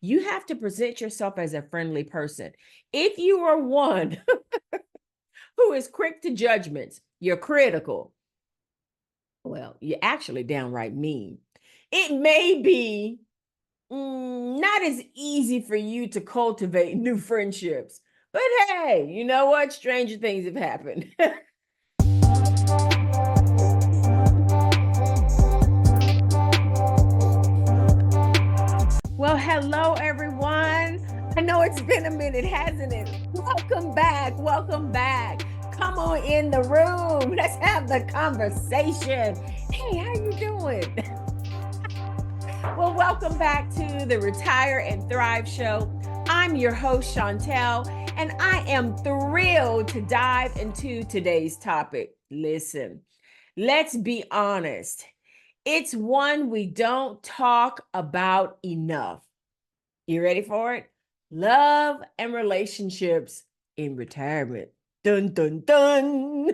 you have to present yourself as a friendly person. If you are one who is quick to judgments, you're critical, well, you're actually downright mean. It may be not as easy for you to cultivate new friendships. But hey, you know what? Stranger things have happened. Well, hello, everyone. I know it's been a minute, hasn't it? Welcome back. Welcome back. Come on in the room. Let's have the conversation. Hey, how you doing? Well, welcome back to the Retire and Thrive show. I'm your host, Chauntelle, and I am thrilled to dive into today's topic. Listen, let's be honest. It's one we don't talk about enough. You ready for it? Love and relationships in retirement. Dun, dun, dun.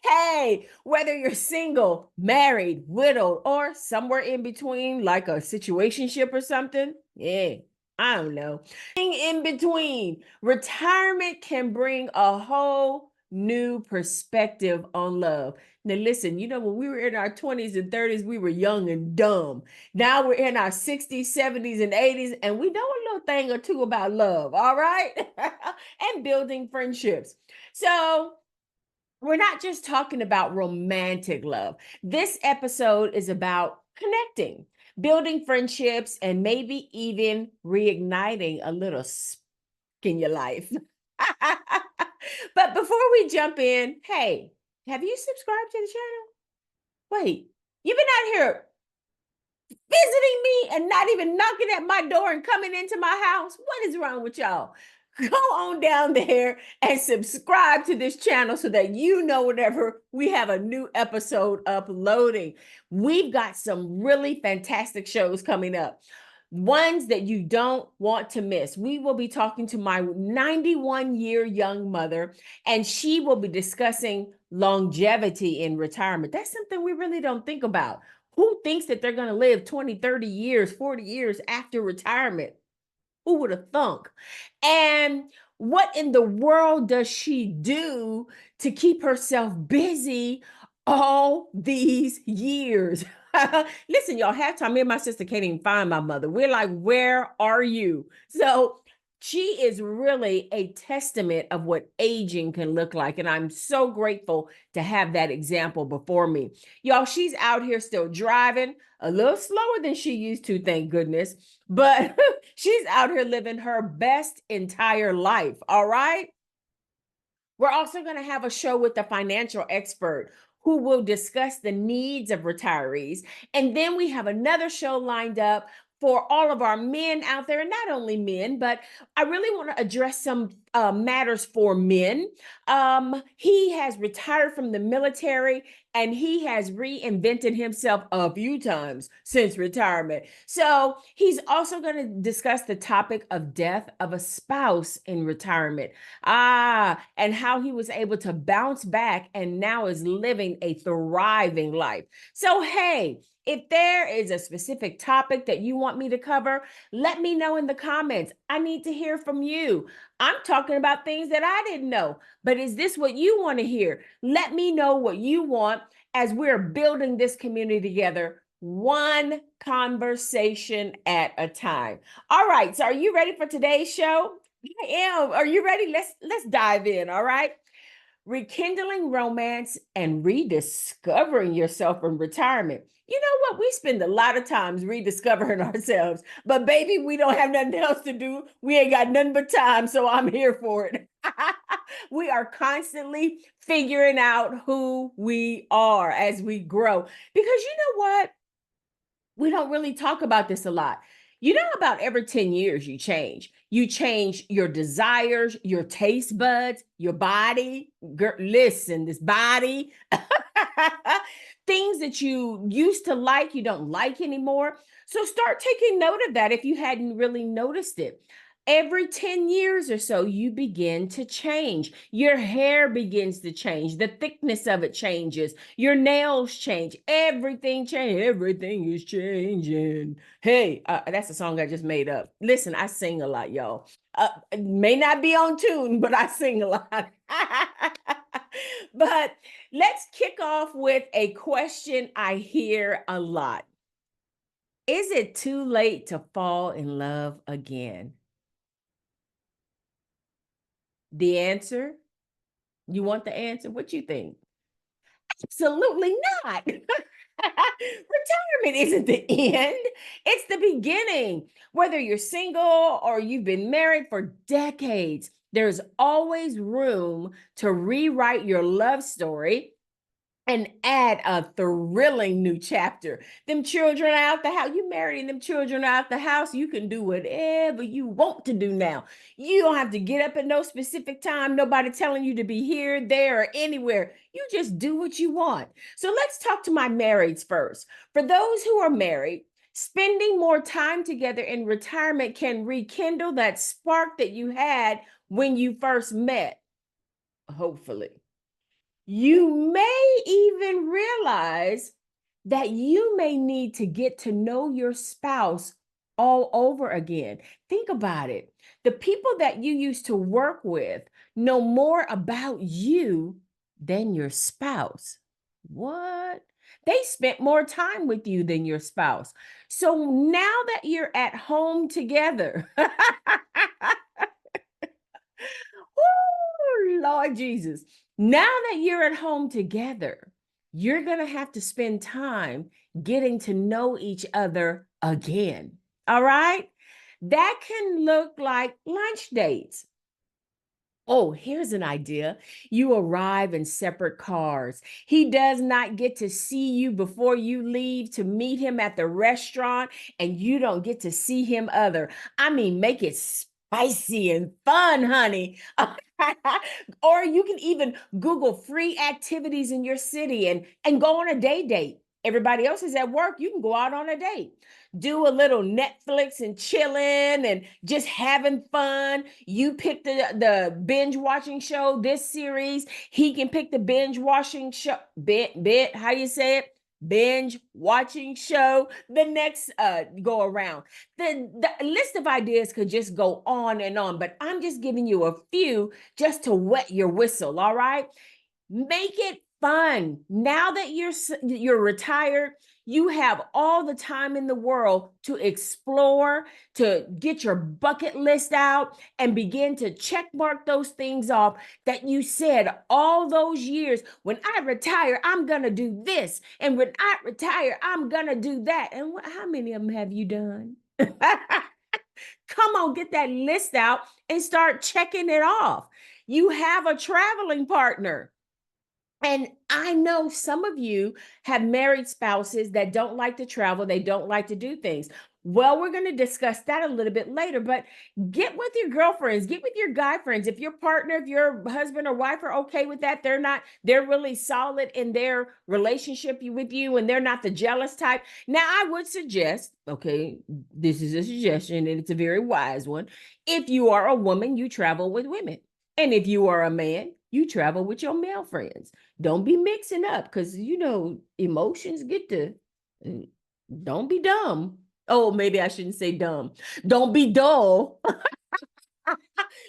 Hey, whether you're single, married, widowed, or somewhere in between, like a situationship or something, yeah, I don't know. In between, retirement can bring a whole new perspective on love. Now, listen, when we were in our 20s and 30s, we were young and dumb. Now we're in our 60s, 70s, and 80s, and we know a little thing or two about love, all right? And building friendships. So, we're not just talking about romantic love. This episode is about connecting, building friendships, and maybe even reigniting a little spark in your life. But before we jump in, hey, have you subscribed to the channel? Wait, you've been out here visiting me and not even knocking at my door and coming into my house? What is wrong with y'all? Go on down there and subscribe to this channel so that you know whenever we have a new episode uploading. We've got some really fantastic shows coming up, ones that you don't want to miss. We will be talking to my 91-year young mother, and she will be discussing longevity in retirement. That's something we really don't think about. Who thinks that they're going to live 20, 30 years, 40 years after retirement? Who would have thunk? And what in the world does she do to keep herself busy all these years? Listen, y'all, half time, me and my sister can't even find my mother. We're like, where are you? So she is really a testament of what aging can look like. And I'm so grateful to have that example before me. Y'all, she's out here still driving a little slower than she used to, thank goodness. But she's out here living her best entire life. All right. We're also going to have a show with a financial expert who will discuss the needs of retirees. And then we have another show lined up for all of our men out there, and not only men, but I really want to address some matters for men. He has retired from the military and he has reinvented himself a few times since retirement. So he's also going to discuss the topic of death of a spouse in retirement. And how he was able to bounce back and now is living a thriving life. So, hey, if there is a specific topic that you want me to cover, let me know in the comments. I need to hear from you. I'm talking about things that I didn't know, but is this what you want to hear? Let me know what you want as we're building this community together, one conversation at a time. All right, so are you ready for today's show? I am. Are you ready? Let's dive in, all right? Rekindling romance and rediscovering yourself in retirement. You know what? We spend a lot of times rediscovering ourselves, but baby, we don't have nothing else to do. We ain't got nothing but time, so I'm here for it. We are constantly figuring out who we are as we grow. Because you know what? We don't really talk about this a lot. About every 10 years, you change. You change your desires, your taste buds, your body. Girl, listen, this body. Things that you used to like, you don't like anymore. So start taking note of that if you hadn't really noticed it. Every 10 years or so, you begin to change. Your hair begins to change. The thickness of it changes. Your nails change. Everything changes. Everything is changing. Hey, that's a song I just made up. Listen, I sing a lot, y'all. It may not be on tune, but I sing a lot. But let's kick off with a question I hear a lot. Is it too late to fall in love again? The answer? You want the answer? What you think? Absolutely not. Retirement isn't the end, it's the beginning. Whether you're single or you've been married for decades, there's always room to rewrite your love story and add a thrilling new chapter. Them children out the house, you married and them children out the house, you can do whatever you want to do now. You don't have to get up at no specific time, nobody telling you to be here, there, or anywhere. You just do what you want. So let's talk to my marrieds first. For those who are married, spending more time together in retirement can rekindle that spark that you had when you first met, hopefully. You may even realize that you may need to get to know your spouse all over again. Think about it. The people that you used to work with know more about you than your spouse. What? They spent more time with you than your spouse. So now that you're at home together, Woo, Lord Jesus. Now that you're at home together, you're going to have to spend time getting to know each other again. All right? That can look like lunch dates. Oh, here's an idea. You arrive in separate cars. He does not get to see you before you leave to meet him at the restaurant, and you don't get to see him other. I mean, make it spicy and fun, honey. Or you can even Google free activities in your city and go on a day date. Everybody else is at work. You can go out on a date, do a little Netflix and chilling and just having fun. You pick the binge watching show, this series. He can pick the binge watching show, how do you say it? Binge watching show the next go around. The list of ideas could just go on and on, but I'm just giving you a few just to wet your whistle. All right, make it fun. Now that you're retired, you have all the time in the world to explore, to get your bucket list out and begin to check mark those things off that you said all those years. When I retire, I'm going to do this. And when I retire, I'm going to do that. And how many of them have you done? Come on, get that list out and start checking it off. You have a traveling partner. And I know some of you have married spouses that don't like to travel, they don't like to do things. Well, we're going to discuss that a little bit later, but get with your girlfriends, get with your guy friends. If your partner, if your husband or wife are okay with that, they're really solid in their relationship with you and they're not the jealous type. Now, I would suggest, okay, this is a suggestion and it's a very wise one. If you are a woman, you travel with women. And if you are a man, you travel with your male friends. Don't be mixing up because, emotions get to, don't be dumb. Oh, maybe I shouldn't say dumb. Don't be dull.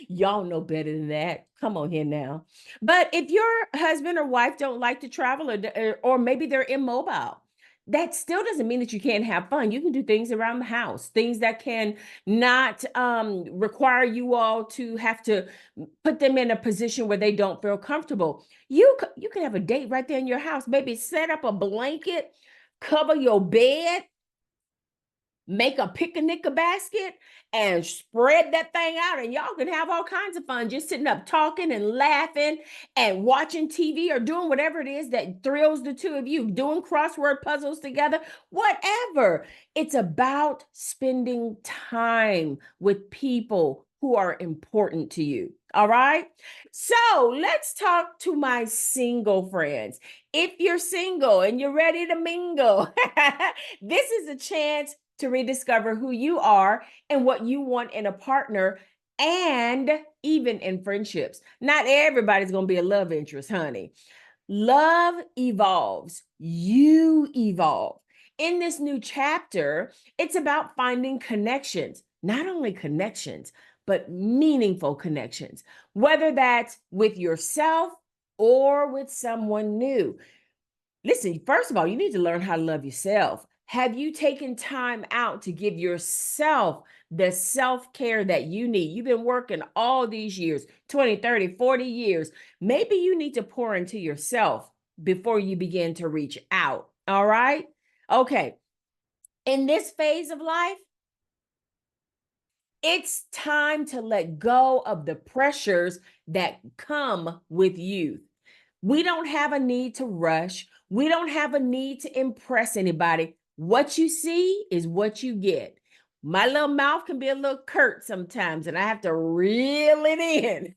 Y'all know better than that. Come on here now. But if your husband or wife don't like to travel or maybe they're immobile, that still doesn't mean that you can't have fun. You can do things around the house, things that can not require you all to have to put them in a position where they don't feel comfortable. You can have a date right there in your house. Maybe set up a blanket, cover your bed, make a picnic basket and spread that thing out, and y'all can have all kinds of fun just sitting up talking and laughing and watching TV or doing whatever it is that thrills the two of you, doing crossword puzzles together, whatever. It's about spending time with people who are important to you. All right. So let's talk to my single friends. If you're single and you're ready to mingle, this is a chance to rediscover who you are and what you want in a partner and even in friendships. Not everybody's going to be a love interest, honey. Love evolves. You evolve. In this new chapter, it's about finding connections, not only connections, but meaningful connections, whether that's with yourself or with someone new. Listen, first of all, you need to learn how to love yourself. Have you taken time out to give yourself the self-care that you need? You've been working all these years, 20, 30, 40 years. Maybe you need to pour into yourself before you begin to reach out. All right? Okay. In this phase of life, it's time to let go of the pressures that come with youth. We don't have a need to rush. We don't have a need to impress anybody. What you see is what you get. My little mouth can be a little curt sometimes, and I have to reel it in.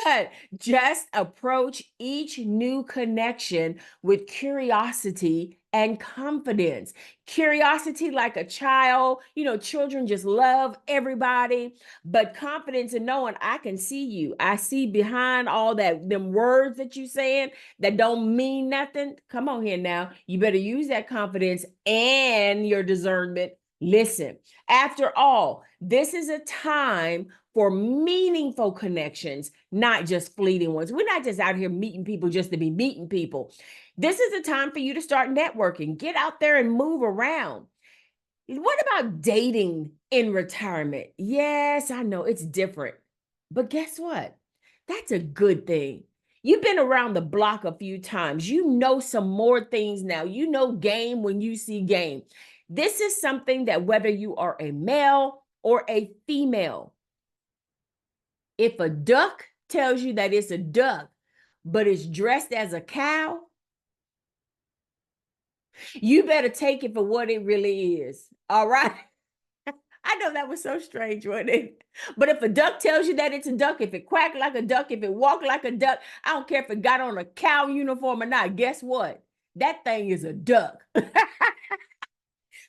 But just approach each new connection with curiosity and confidence. Curiosity, like a child, children just love everybody, but confidence in knowing I can see you. I see behind all them words that you saying that don't mean nothing. Come on here now. You better use that confidence and your discernment. Listen, after all, this is a time for meaningful connections, not just fleeting ones. We're not just out here meeting people just to be meeting people. This is a time for you to start networking. Get out there and move around. What about dating in retirement? Yes, I know it's different, but guess what? That's a good thing. You've been around the block a few times. You know some more things now. You know game when you see game. This is something that whether you are a male or a female, if a duck tells you that it's a duck, but it's dressed as a cow, you better take it for what it really is. All right. I know that was so strange, wasn't it? But if a duck tells you that it's a duck, if it quacked like a duck, if it walked like a duck, I don't care if it got on a cow uniform or not. Guess what? That thing is a duck.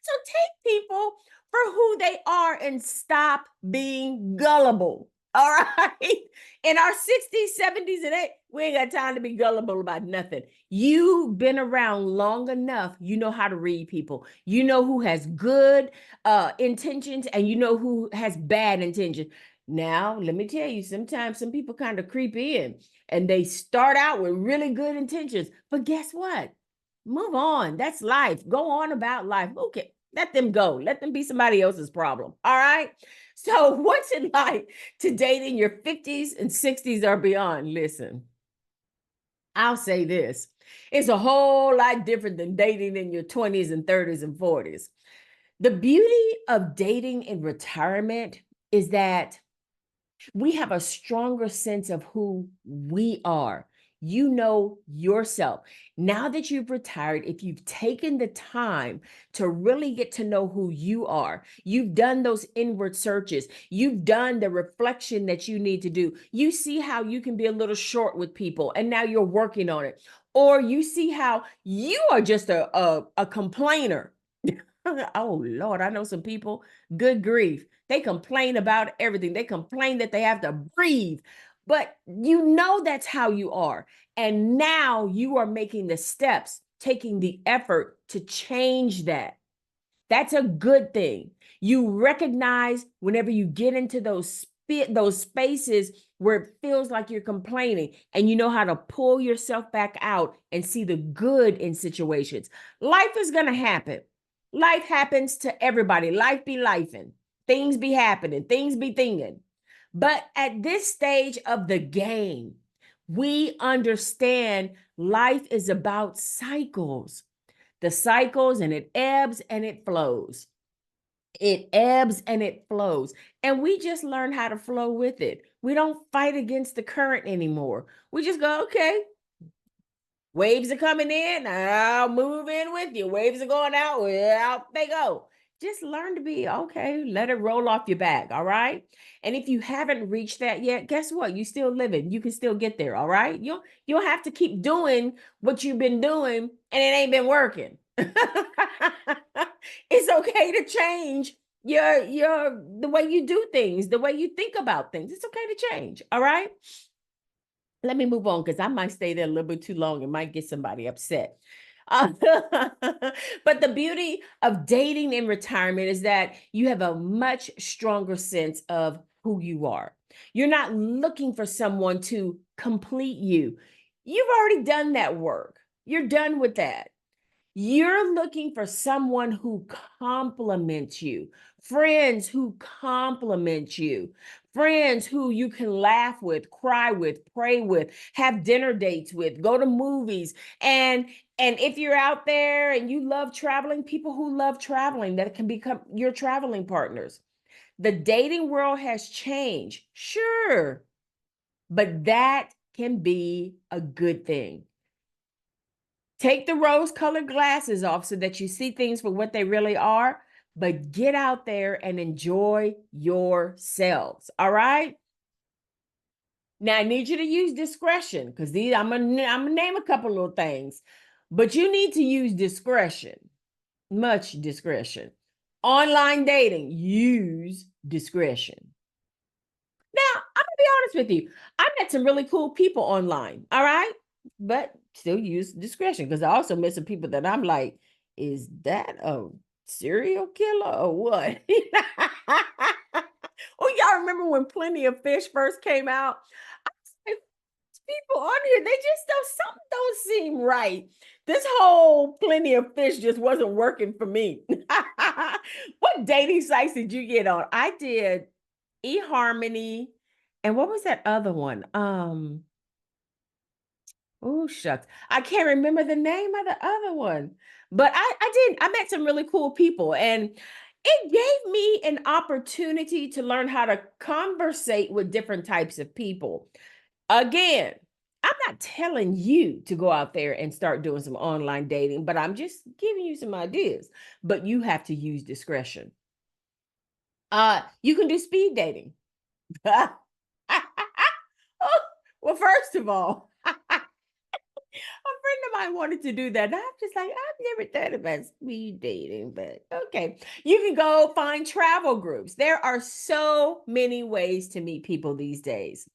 So take people for who they are and stop being gullible. All right. In our 60s, 70s, and 80s, we ain't got time to be gullible about nothing. You've been around long enough. You know how to read people. You know who has good intentions and you know who has bad intentions. Now, let me tell you, sometimes some people kind of creep in and they start out with really good intentions. But guess what? Move on. That's life. Go on about life. Okay. Let them go. Let them be somebody else's problem. All right. So, what's it like to date in your 50s and 60s or beyond? Listen, I'll say this. It's a whole lot different than dating in your 20s and 30s and 40s. The beauty of dating in retirement is that we have a stronger sense of who we are. You know yourself. Now that you've retired, if you've taken the time to really get to know who you are, you've done those inward searches, you've done the reflection that you need to do. You see how you can be a little short with people, and now you're working on it. Or you see how you are just a complainer. Oh, Lord, I know some people, good grief. They complain about everything. They complain that they have to breathe, but you know that's how you are. And now you are making the steps, taking the effort to change that. That's a good thing. You recognize whenever you get into those spaces where it feels like you're complaining, and you know how to pull yourself back out and see the good in situations. Life is going to happen. Life happens to everybody. Life be lifing. Things be happening. Things be thinking. But at this stage of the game, we understand life is about cycles. The cycles, and it ebbs and it flows. It ebbs and it flows. And we just learn how to flow with it. We don't fight against the current anymore. We just go, okay, waves are coming in, I'll move in with you. Waves are going out, well, out they go. Just learn to be okay. Let it roll off your back. All right. And if you haven't reached that yet, guess what? You still living. You can still get there. All right. You'll have to keep doing what you've been doing, and it ain't been working. It's okay to change the way you do things, the way you think about things. It's okay to change. All right. Let me move on because I might stay there a little bit too long and might get somebody upset. Uh, but the beauty of dating in retirement is that you have a much stronger sense of who you are. You're not looking for someone to complete you. You've already done that work. You're done with that. You're looking for someone who compliments you, friends who compliment you, friends who you can laugh with, cry with, pray with, have dinner dates with, go to movies. And if you're out there and you love traveling, people who love traveling that can become your traveling partners. The dating world has changed, sure, but that can be a good thing. Take the rose-colored glasses off so that you see things for what they really are, but get out there and enjoy yourselves. All right? Now I need you to use discretion because these I'm gonna name a couple little things, but you need to use discretion, much discretion. Online dating, use discretion. Now, I'm gonna be honest with you. I met some really cool people online, all right? But still use discretion because I also met some people that I'm like, is that a serial killer or what? Oh, y'all remember when Plenty of Fish first came out? I was like, people on here, they just don't, something don't seem right. This whole Plenty of Fish just wasn't working for me. What dating sites did you get on? I did eHarmony, and what was that other one? Oh shucks, I can't remember the name of the other one. But I met some really cool people, and it gave me an opportunity to learn how to conversate with different types of people. Again, I'm not telling you to go out there and start doing some online dating, but I'm just giving you some ideas. But you have to use discretion. You can do speed dating. Oh, well, first of all, a friend of mine wanted to do that. And I'm just like, I've never thought about speed dating, but okay. You can go find travel groups. There are so many ways to meet people these days.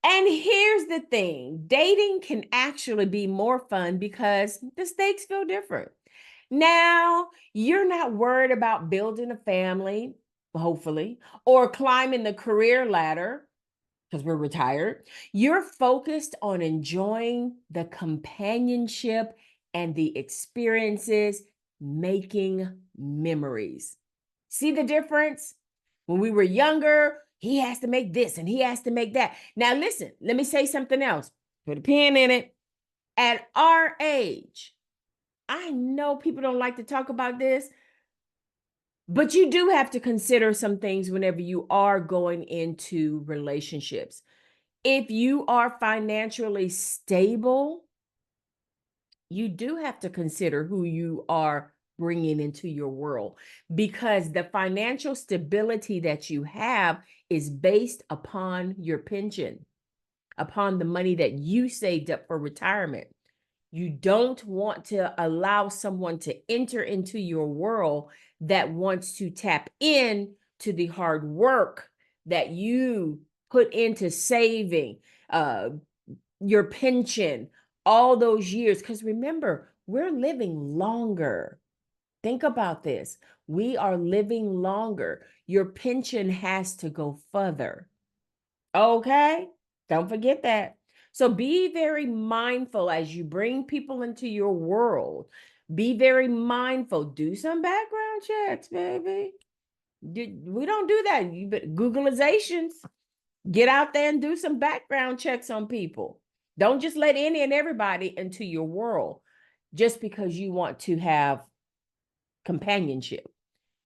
And here's the thing, dating can actually be more fun because the stakes feel different. Now, you're not worried about building a family, hopefully, or climbing the career ladder because we're retired. You're focused on enjoying the companionship and the experiences, making memories. See the difference? When we were younger, he has to make this and he has to make that. Now, listen, let me say something else. Put a pin in it. At our age, I know people don't like to talk about this, but you do have to consider some things whenever you are going into relationships. If you are financially stable, you do have to consider who you are bringing into your world because the financial stability that you have is based upon your pension, upon the money that you saved up for retirement. You don't want to allow someone to enter into your world that wants to tap in to the hard work that you put into saving, uh, your pension, all those years. Because remember, we're living longer. Think about this. We are living longer. Your pension has to go further. Okay? Don't forget that. So be very mindful as you bring people into your world. Be very mindful. Do some background checks, baby. We don't do that. Googleizations. Get out there and do some background checks on people. Don't just let any and everybody into your world just because you want to have companionship.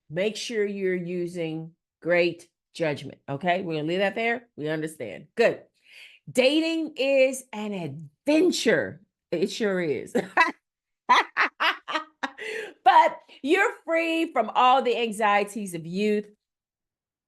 Make sure you're using great judgment. Okay, we're gonna leave that there. We understand. Good. Dating is an adventure. It sure is. But you're free from all the anxieties of youth.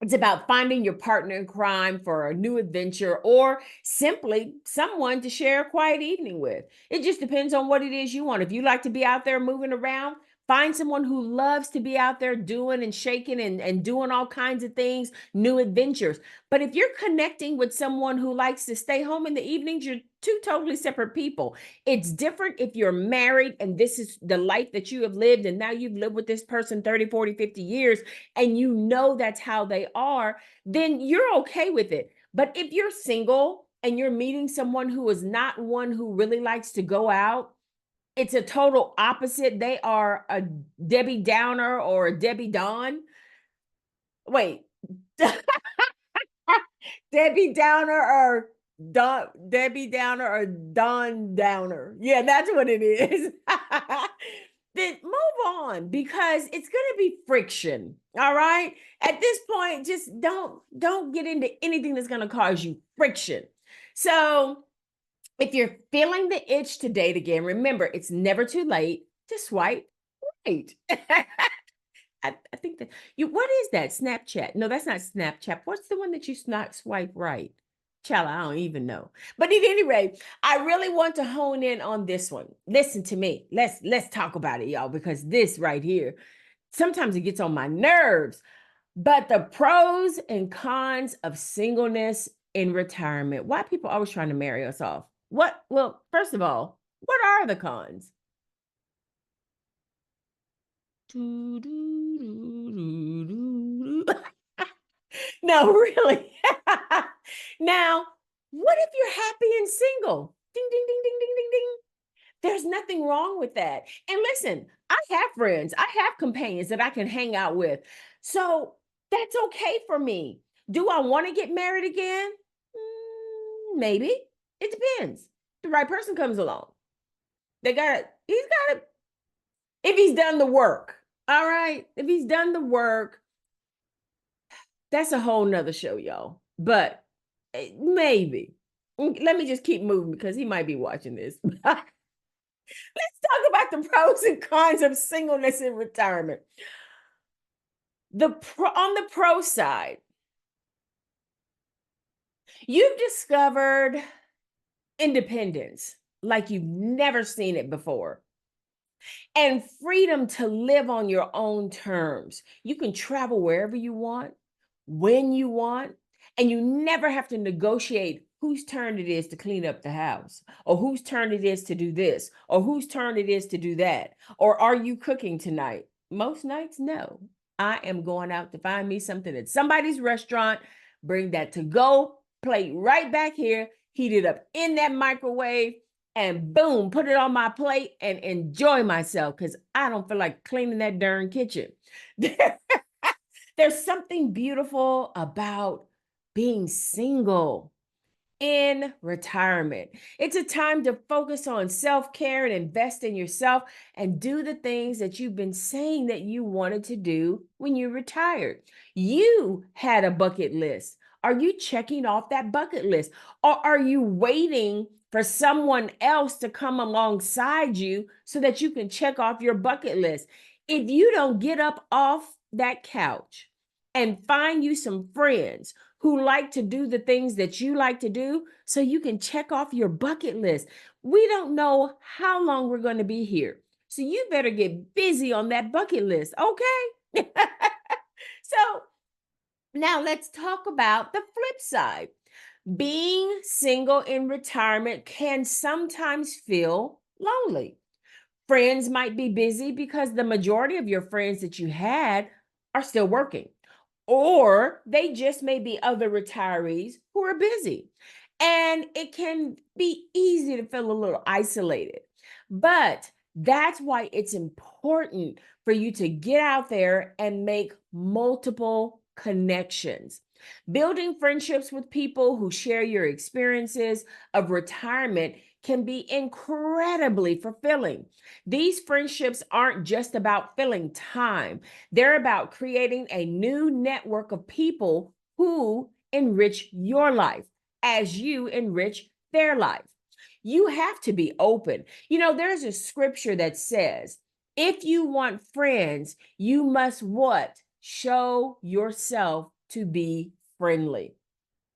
It's about finding your partner in crime for a new adventure or simply someone to share a quiet evening with. It just depends on what it is you want. If you like to be out there moving around, find someone who loves to be out there doing and shaking and doing all kinds of things, new adventures. But if you're connecting with someone who likes to stay home in the evenings, you're two totally separate people. It's different if you're married and this is the life that you have lived and now you've lived with this person 30, 40, 50 years and you know that's how they are, then you're okay with it. But if you're single and you're meeting someone who is not one who really likes to go out, it's a total opposite. They are a Debbie Downer or a Debbie Dawn. Wait, Debbie Downer or Debbie Downer or Don Downer. Yeah, that's what it is. Then move on because it's going to be friction. All right. At this point, just don't get into anything that's going to cause you friction. So if you're feeling the itch to date again, remember it's never too late to swipe right. I think that what is that? Snapchat? No, that's not Snapchat. What's the one that you swipe right? Child, I don't even know. But at any rate, I really want to hone in on this one. Listen to me. Let's talk about it, y'all, because this right here, sometimes it gets on my nerves. But the pros and cons of singleness in retirement. Why people always trying to marry us off? Well, first of all, what are the cons? No, really. Now, what if you're happy and single? Ding, ding, ding, ding, ding, ding, ding. There's nothing wrong with that. And listen, I have friends, I have companions that I can hang out with. So that's okay for me. Do I want to get married again? Maybe. It depends. The right person comes along. He's got to, if he's done the work. All right. If he's done the work, that's a whole nother show, y'all. But maybe. Let me just keep moving because he might be watching this. Let's talk about the pros and cons of singleness in retirement. On the pro side, you've discovered independence like you've never seen it before. And freedom to live on your own terms. You can travel wherever you want, when you want, and you never have to negotiate whose turn it is to clean up the house, or whose turn it is to do this, or whose turn it is to do that, or are you cooking tonight? Most nights, no. I am going out to find me something at somebody's restaurant, bring that to-go plate right back here, heat it up in that microwave, and boom, put it on my plate and enjoy myself because I don't feel like cleaning that darn kitchen. There's something beautiful about being single in retirement. It's a time to focus on self-care and invest in yourself and do the things that you've been saying that you wanted to do when you retired. You had a bucket list. Are you checking off that bucket list? Or are you waiting for someone else to come alongside you so that you can check off your bucket list? If you don't get up off that couch and find you some friends who like to do the things that you like to do so you can check off your bucket list. We don't know how long we're going to be here. So you better get busy on that bucket list, okay? So now let's talk about the flip side. Being single in retirement can sometimes feel lonely. Friends might be busy because the majority of your friends that you had are still working, or they just may be other retirees who are busy. And it can be easy to feel a little isolated. But that's why it's important for you to get out there and make multiple connections. Building friendships with people who share your experiences of retirement can be incredibly fulfilling. These friendships aren't just about filling time. They're about creating a new network of people who enrich your life as you enrich their life. You have to be open. You know, there's a scripture that says, if you want friends, you must what? Show yourself to be friendly.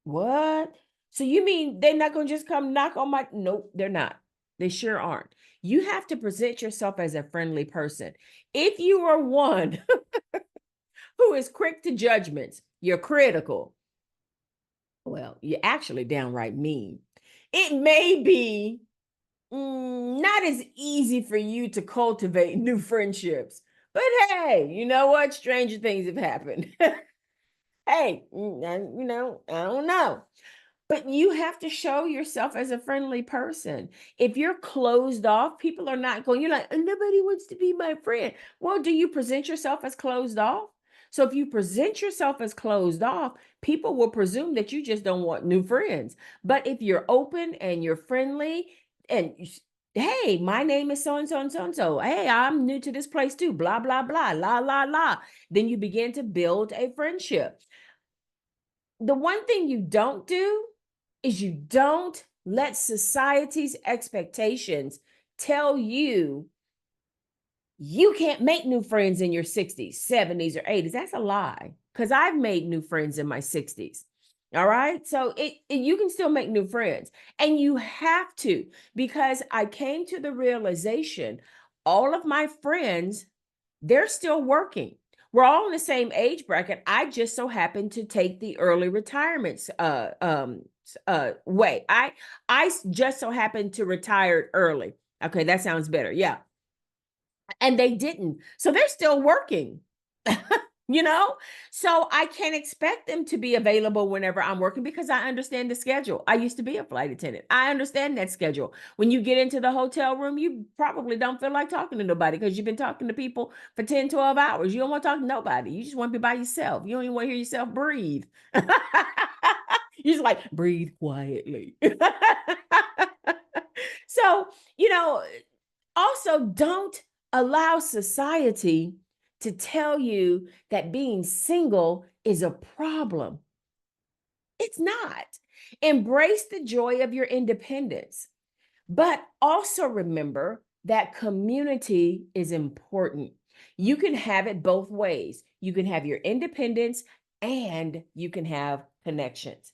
What? So you mean they're not going to just come knock on my? Nope, they're not. They sure aren't. You have to present yourself as a friendly person. If you are one who is quick to judgments, you're critical. Well, you're actually downright mean. It may be not as easy for you to cultivate new friendships. But hey, you know what? Stranger things have happened. Hey, I don't know. But you have to show yourself as a friendly person. If you're closed off, people are not going, you're like, nobody wants to be my friend. Well, do you present yourself as closed off? So if you present yourself as closed off, people will presume that you just don't want new friends. But if you're open and you're friendly and hey, my name is so and so and so and so. Hey, I'm new to this place too. Blah, blah, blah, la, la, la. Then you begin to build a friendship. The one thing you don't do is you don't let society's expectations tell you you can't make new friends in your 60s, 70s, or 80s. That's a lie, because I've made new friends in my 60s. All right. So you can still make new friends, and you have to, because I came to the realization all of my friends, they're still working. We're all in the same age bracket. I just so happen to take the early retirements way. I just so happened to retire early. Okay, that sounds better. Yeah. And they didn't. So they're still working. you know? So I can't expect them to be available whenever I'm working, because I understand the schedule. I used to be a flight attendant. I understand that schedule. When you get into the hotel room, you probably don't feel like talking to nobody, because you've been talking to people for 10, 12 hours. You don't want to talk to nobody. You just want to be by yourself. You don't even want to hear yourself breathe. You just like breathe quietly. So, also don't allow society to tell you that being single is a problem. It's not. Embrace the joy of your independence, but also remember that community is important. You can have it both ways. You can have your independence and you can have connections.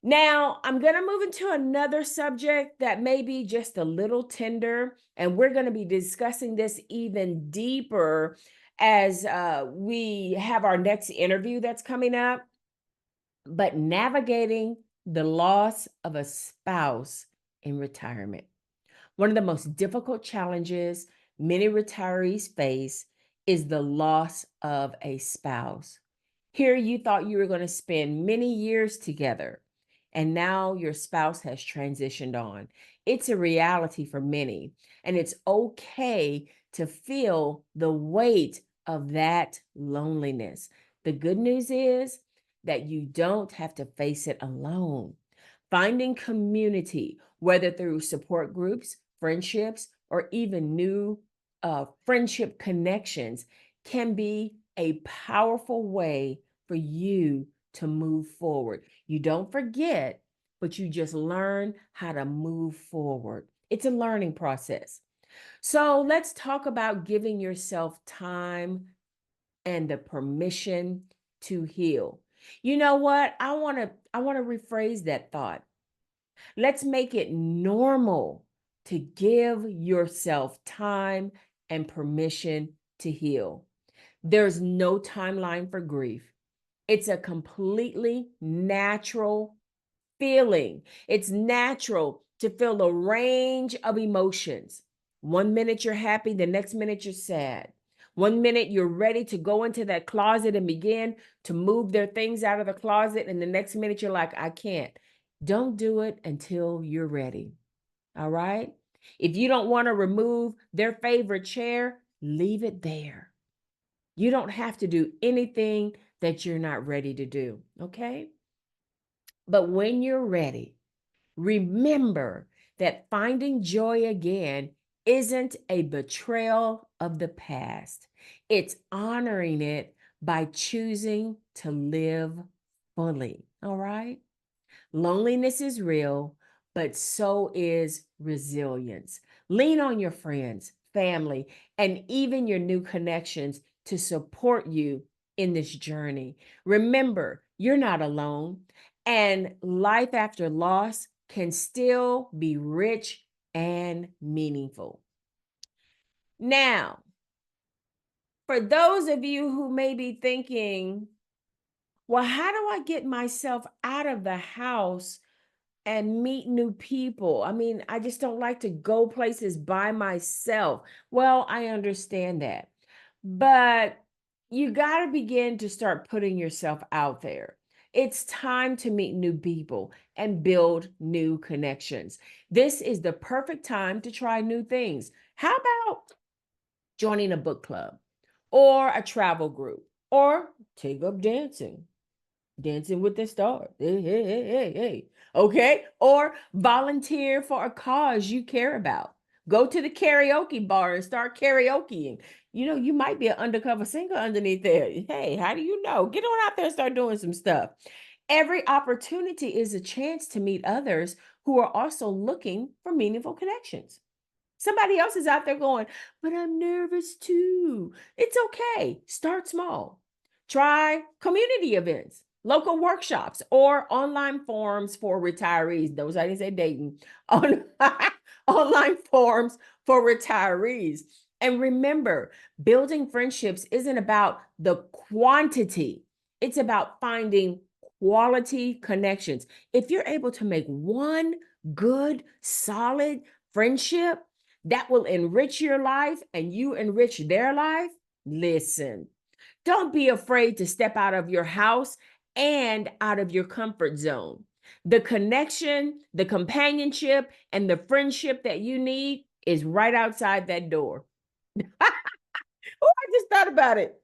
Now, I'm going to move into another subject that may be just a little tender, and we're going to be discussing this even deeper as we have our next interview that's coming up. But navigating the loss of a spouse in retirement. One of the most difficult challenges many retirees face is the loss of a spouse. Here, you thought you were going to spend many years together, and now your spouse has transitioned on. It's a reality for many, and it's okay to feel the weight of that loneliness. The good news is that you don't have to face it alone. Finding community, whether through support groups, friendships, or even new friendship connections, can be a powerful way for you to move forward. You don't forget, but you just learn how to move forward. It's a learning process. So let's talk about giving yourself time and the permission to heal. You know what? I want to rephrase that thought. Let's make it normal to give yourself time and permission to heal. There's no timeline for grief. It's a completely natural feeling. It's natural to feel a range of emotions. One minute you're happy, the next minute you're sad. One minute you're ready to go into that closet and begin to move their things out of the closet, and the next minute you're like, I can't. Don't do it until you're ready. All right? If you don't want to remove their favorite chair, leave it there. You don't have to do anything that you're not ready to do. Okay? But when you're ready, remember that finding joy again isn't a betrayal of the past. It's honoring it by choosing to live fully. All right? Loneliness is real, but so is resilience. Lean on your friends, family, and even your new connections to support you in this journey. Remember, you're not alone, and life after loss can still be rich and meaningful. Now, for those of you who may be thinking, well, how do I get myself out of the house and meet new people? I mean, I just don't like to go places by myself. Well, I understand that. But you got to begin to start putting yourself out there. It's time to meet new people and build new connections. This is the perfect time to try new things. How about joining a book club or a travel group or take up dancing? Dancing with the Stars. Hey, hey, hey, hey, hey. Okay. Or volunteer for a cause you care about. Go to the karaoke bar and start karaokeing. You know, you might be an undercover singer underneath there. Hey, how do you know? Get on out there and start doing some stuff. Every opportunity is a chance to meet others who are also looking for meaningful connections. Somebody else is out there going, but I'm nervous too. It's okay. Start small. Try community events, local workshops, or online forums for retirees. Those I didn't say dating. Online forums for retirees. And remember, building friendships isn't about the quantity, it's about finding quality connections. If you're able to make one good, solid friendship that will enrich your life and you enrich their life, listen, don't be afraid to step out of your house and out of your comfort zone. The connection, the companionship, and the friendship that you need is right outside that door. Oh, I just thought about it.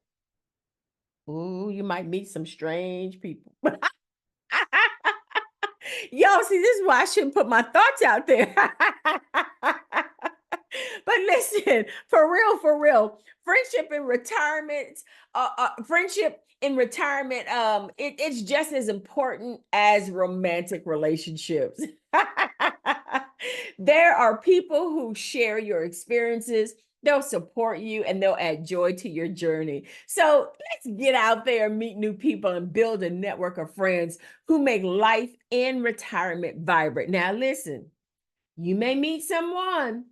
Oh, you might meet some strange people. Y'all, see, this is why I shouldn't put my thoughts out there. But listen, for real, friendship in retirement, friendship in retirement, it's just as important as romantic relationships. There are people who share your experiences. They'll support you and they'll add joy to your journey. So let's get out there, meet new people, and build a network of friends who make life in retirement vibrant. Now, listen, you may meet someone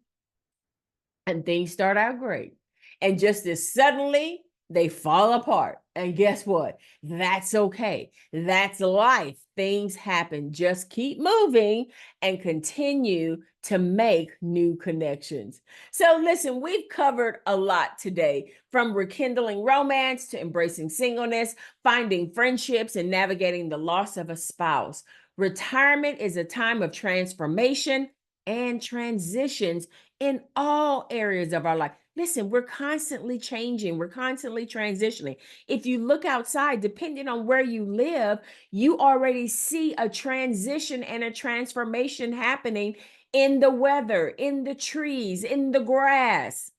and things start out great. And just as suddenly they fall apart. And guess what? That's okay. That's life. Things happen. Just keep moving and continue to make new connections. So, listen, we've covered a lot today, from rekindling romance to embracing singleness, finding friendships, and navigating the loss of a spouse. Retirement is a time of transformation and transitions in all areas of our life. Listen, we're constantly changing, we're constantly transitioning. If you look outside, depending on where you live, you already see a transition and a transformation happening in the weather, in the trees, in the grass.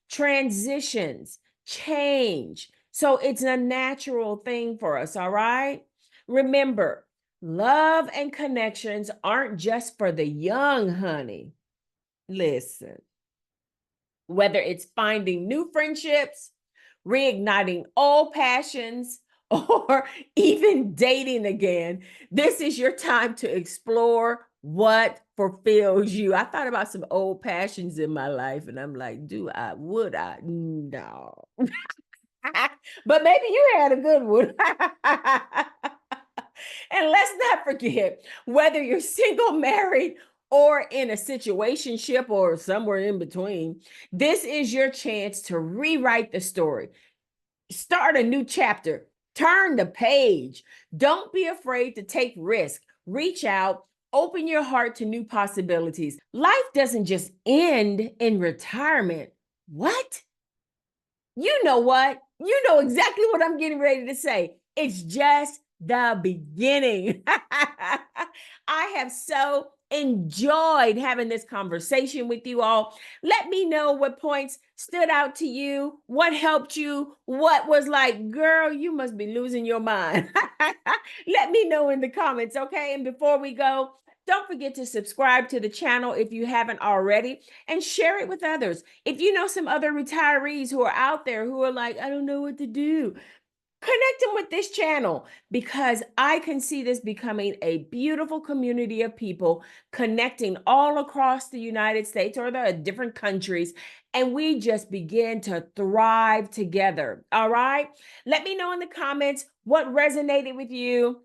Transitions, change. So it's a natural thing for us, all right? Remember, love and connections aren't just for the young, honey. Listen, whether it's finding new friendships, reigniting old passions, or even dating again, this is your time to explore what fulfills you. I thought about some old passions in my life, and I'm like, would I? No. But maybe you had a good one. And let's not forget, whether you're single, married, or in a situationship or somewhere in between, this is your chance to rewrite the story. Start a new chapter. Turn the page. Don't be afraid to take risk. Reach out. Open your heart to new possibilities. Life doesn't just end in retirement. What? You know what? You know exactly what I'm getting ready to say. It's just the beginning. I have so enjoyed having this conversation with you all. Let me know what points stood out to you, what helped you, what was like, girl, you must be losing your mind. Let me know in the comments, okay? And before we go, don't forget to subscribe to the channel if you haven't already, and share it with others. If you know some other retirees who are out there who are like, I don't know what to do, connect them with this channel, because I can see this becoming a beautiful community of people connecting all across the United States or the different countries, and we just begin to thrive together. All right. Let me know in the comments what resonated with you.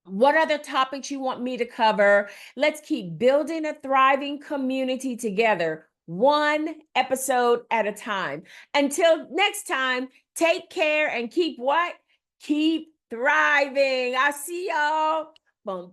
What other topics you want me to cover? Let's keep building a thriving community together, one episode at a time. Until next time, take care and keep what? Keep thriving. I'll see y'all. Boom.